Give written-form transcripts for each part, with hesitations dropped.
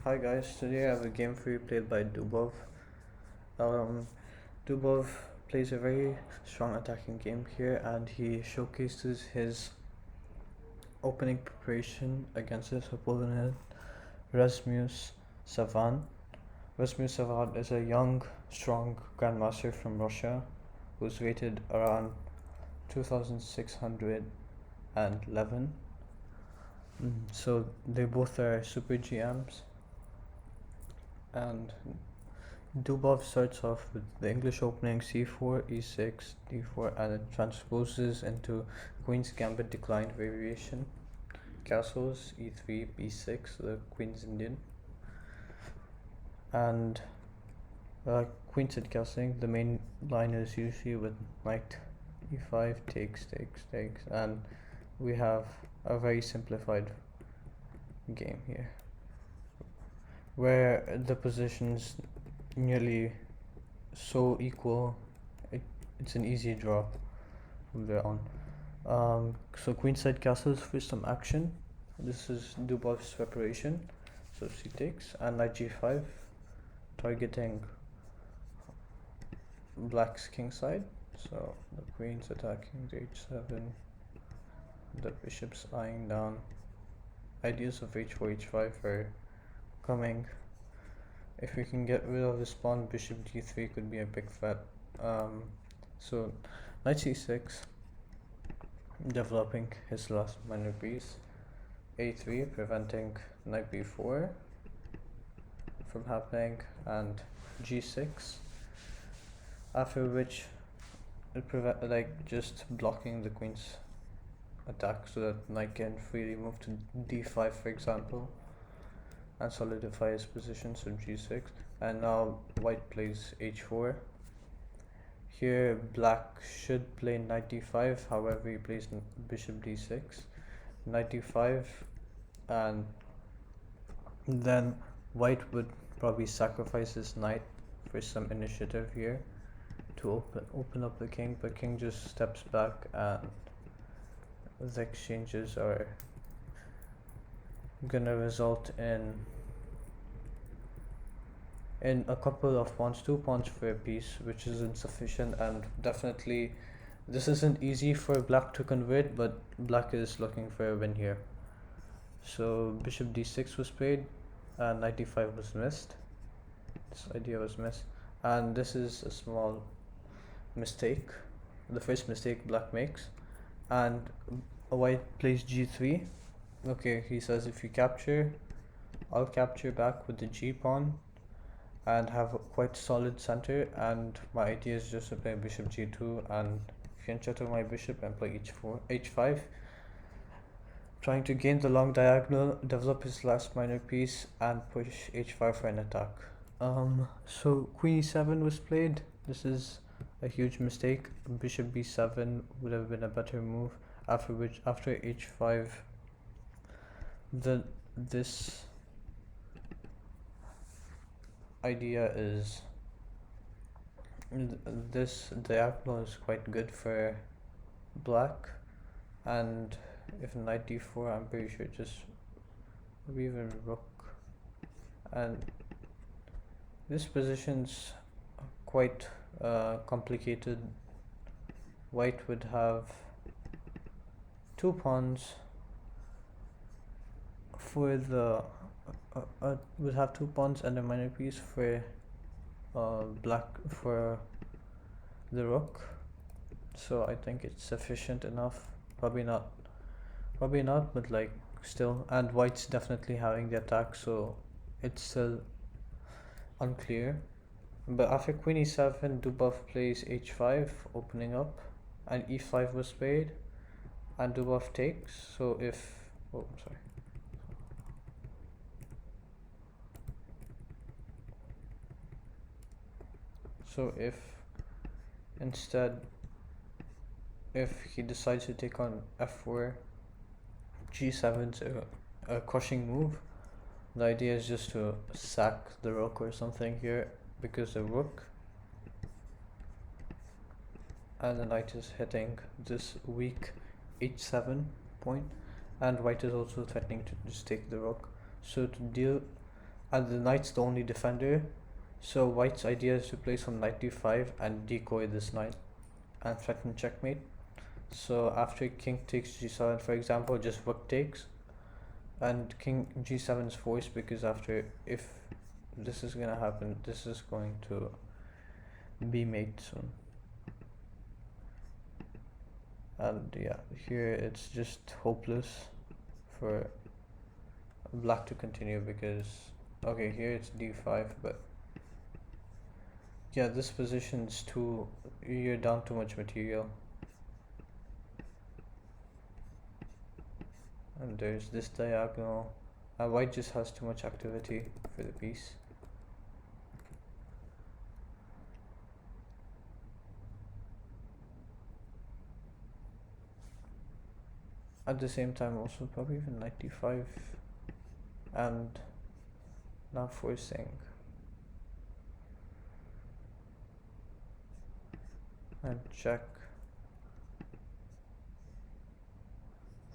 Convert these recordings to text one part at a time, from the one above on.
Hi guys, today I have a game for you played by Dubov. Um, Dubov plays a very strong attacking game here and he showcases his opening preparation against his opponent Rasmus Svane. Rasmus Svane is a young, strong grandmaster from Russia who's rated around 2611. So they both are super GMs, and Dubov starts off with the English opening c4, e6, d4, and it transposes into Queen's Gambit declined variation. Castles, e3, b6, the Queen's Indian. And queenside castling, the main line is usually with knight e5, takes, and we have a very simplified game here, where the positions nearly so equal, it's an easy draw from there on. So queenside castles for some action. This is Dubov's preparation. So c takes and knight g5, targeting black's king side. So the queen's attacking the h7, the bishop's eyeing down. Ideas of h4, h5 are coming. If we can get rid of this pawn, bishop d3 could be a big threat. So knight c6, developing his last minor piece. a3, preventing knight b4 from happening, and g6, after which it just blocking the queen's attack so that knight can freely move to d5, for example, and solidify his position. So g6, and now white plays h4. Here black should play knight d5, however he plays bishop d6, knight d5, and then white would probably sacrifice his knight for some initiative here to open up the king, but king just steps back and the exchanges are gonna result in a couple of pawns, 2 pawns for a piece, which is insufficient, and definitely this isn't easy for black to convert, but black is looking for a win here. So bishop d6 was played and knight d5 was missed. This idea was missed, and this is a small mistake, the first mistake black makes. And white plays g3. Okay, he says if you capture, I'll capture back with the g pawn and have a quite solid center, and my idea is just to play bishop g2 and fianchetto my bishop and play h5, trying to gain the long diagonal, develop his last minor piece, and push h5 for an attack. So queen e7 was played. This is a huge mistake. Bishop b7 would have been a better move, after h5 this idea is this diagonal is quite good for black, and if knight d4, I'm pretty sure just even rook, and this position's quite complicated. White would have 2 pawns for the would have 2 pawns and a minor piece for black for the rook. So I think it's sufficient enough. Probably not, but like still. And white's definitely having the attack, so it's still unclear. But after queen e7, Dubov plays h5, opening up, and e5 was played, and Dubov takes. So if So if he decides to take on f4, g7's a crushing move. The idea is just to sack the rook or something here, because the rook and the knight is hitting this weak h7 point, and white is also threatening to just take the rook. So to deal and the knight's the only defender. So white's idea is to play some knight d5 and decoy this knight and threaten checkmate. So after king takes g7, for example, just rook takes, and king g7 is forced because after, if this is gonna happen, this is going to be mate soon. And yeah, here it's just hopeless for black to continue because, okay, here it's d5, but yeah, this position's too, you're down too much material. And there's this diagonal, and white just has too much activity for the piece. At the same time, also probably even knight d5, and now forcing, and check,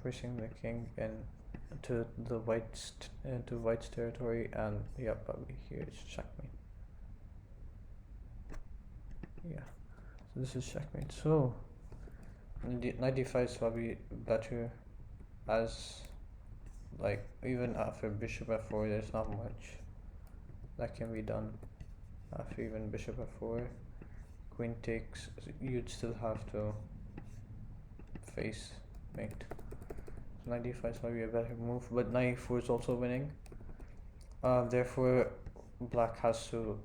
forcing the king into the white's territory, and yeah, probably here it's checkmate. Yeah, so this is checkmate. So knight d5 is probably better, as like even after bishop f4 there's not much that can be done. After even bishop f4, queen takes, you'd still have to face mate. So knight d5 is probably a better move, but knight e4 is also winning. Therefore black has to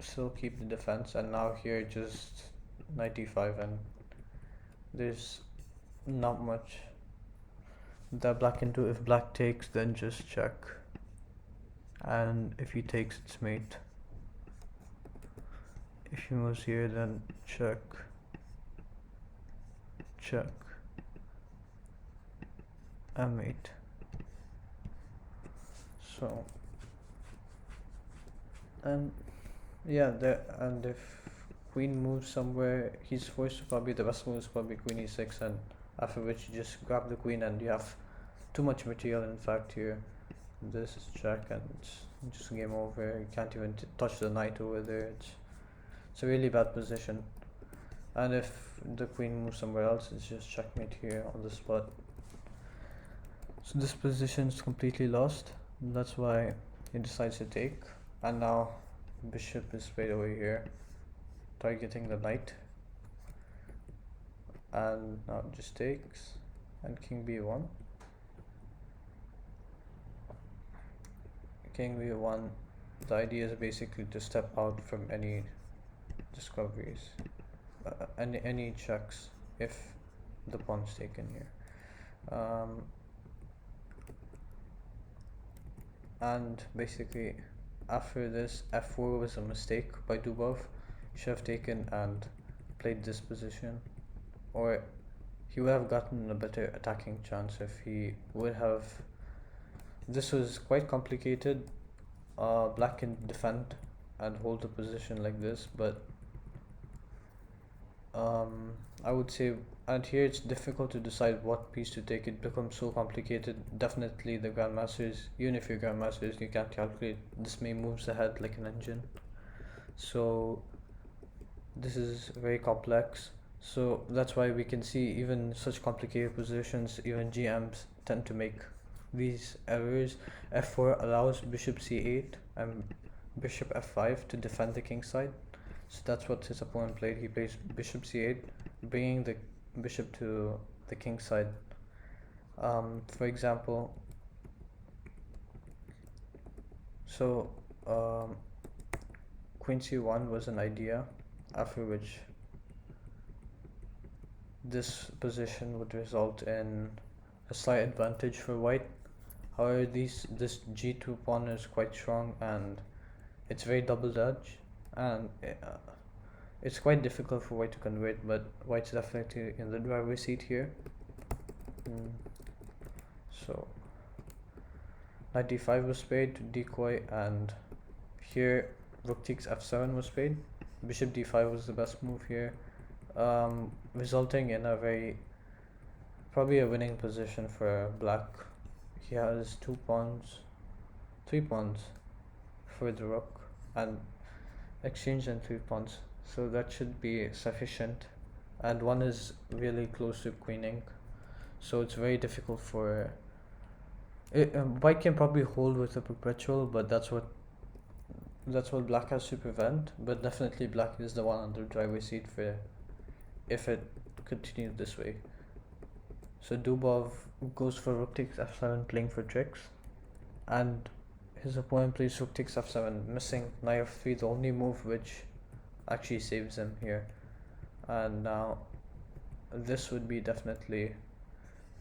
still keep the defense, and now here just knight d5, and there's not much that black can do. If black takes, then just check, and if he takes, it's mate. If he moves here, then check, check, and mate. So, and yeah, and if queen moves somewhere, he's forced to probably, the best move is probably queen e6, and after which you just grab the queen, and you have too much material. In fact, here this is check, and it's just game over. You can't even touch the knight over there. It's a really bad position. And if the queen moves somewhere else, it's just checkmate here on the spot. So this position is completely lost. That's why he decides to take. And now bishop is played over here, targeting the knight. And now it just takes, and king b1. King b1, the idea is basically to step out from any discoveries, any checks if the pawn's taken here. And basically after this, f4 was a mistake by Dubov. He should have taken and played this position, or he would have gotten a better attacking chance if he would have. This was quite complicated. Black can defend and hold the position like this, but I would say, and here it's difficult to decide what piece to take. It becomes so complicated. Definitely the grandmasters, even if you're grandmasters, you can't calculate this many moves ahead like an engine. So this is very complex. So that's why we can see even such complicated positions, even GMs tend to make these errors. f4 allows bishop c8 and bishop f5 to defend the king side. So that's what his opponent played. He plays bishop c8, bringing the bishop to the king side. For example, so queen c1 was an idea, after which this position would result in a slight advantage for white. However, this g2 pawn is quite strong, and it's very double-edged, and it's quite difficult for white to convert, but white's definitely in the driver's seat here. So knight d5 was played to decoy, and here rook takes f7 was played. Bishop d5 was the best move here, resulting in a probably a winning position for black. He has 3 pawns, for the rook and exchange in 3 pawns, so that should be sufficient. And one is really close to queening, so it's very difficult for it. White can probably hold with a perpetual, but that's what black has to prevent. But definitely black is the one on the driver's seat for if it continued this way. So Dubov goes for rook takes f7, playing for tricks, and his opponent plays rook takes f7, missing knight f3, the only move which actually saves him here. And now this would be definitely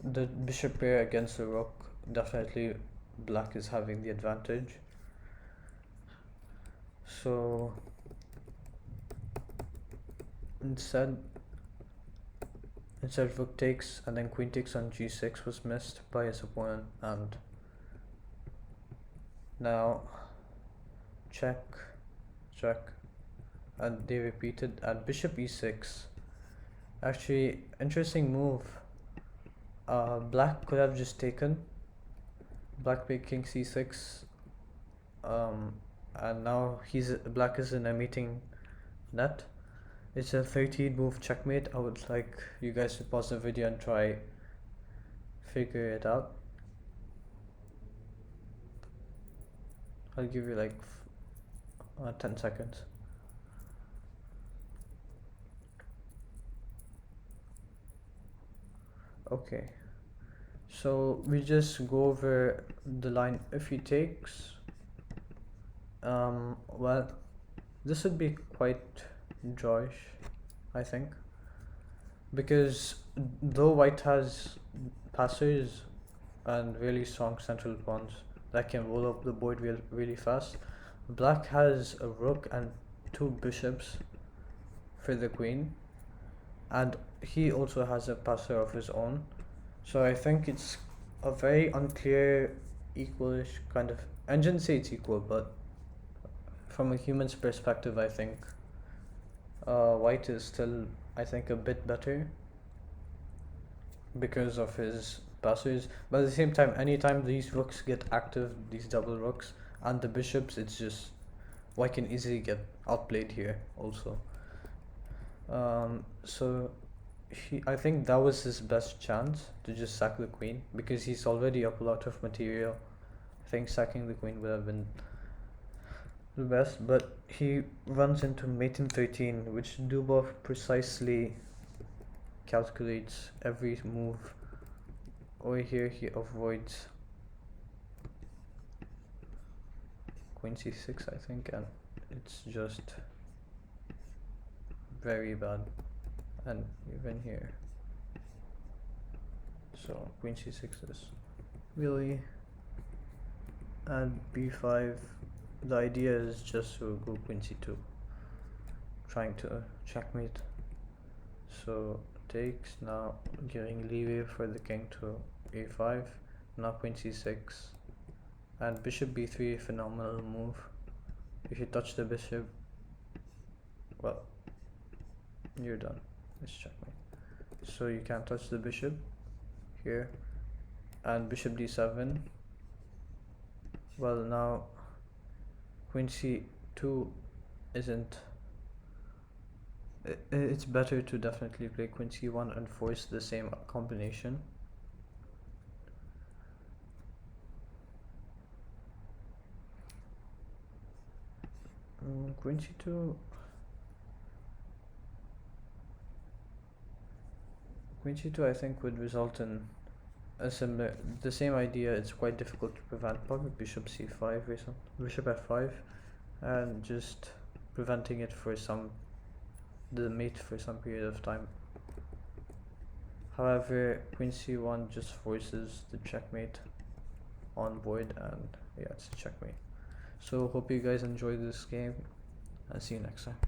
the bishop pair against the rook. Definitely black is having the advantage. So instead rook takes and then queen takes on g6 was missed by his opponent, and now check, and they repeated, and bishop e6. Actually, interesting move. Black could have just taken, black played king c6, and now black is in a meeting net. It's a 13 move checkmate. I would like you guys to pause the video and try figure it out. I'll give you like 10 seconds. Okay, so we just go over the line. If he takes, well, this would be quite drawish, I think, because though white has passers and really strong central pawns that can roll up the board really fast, black has a rook and 2 bishops for the queen, and he also has a passer of his own. So I think it's a very unclear, equalish kind of. I didn't say it's equal, but from a human's perspective, I think white is still, I think, a bit better because of his passers. But at the same time, anytime these rooks get active, these double rooks and the bishops, it's just white can easily get outplayed here also. So I think that was his best chance to just sack the queen, because he's already up a lot of material. I think sacking the queen would have been the best, but he runs into mate in 13, which Dubov precisely calculates every move. Over here he avoids queen c6, I think, and it's just very bad. And even here, so queen c6 is really, and b5, the idea is just to go queen c2, trying to checkmate. So takes, now giving leeway for the king to a5, now queen c6, and bishop b3, phenomenal move. If you touch the bishop, well, you're done. Let's checkmate. So you can't touch the bishop here, and bishop d7. Well, now queen c2 isn't. It's better to definitely play queen c1 and force the same combination. Queen c2. Queen c2 I think would result in the same idea. It's quite difficult to prevent. Probably bishop c5 or something, bishop f5, and just preventing it for the mate for some period of time. However, queen c1 just forces the checkmate on void, and yeah, it's a checkmate. So hope you guys enjoyed this game, and see you next time.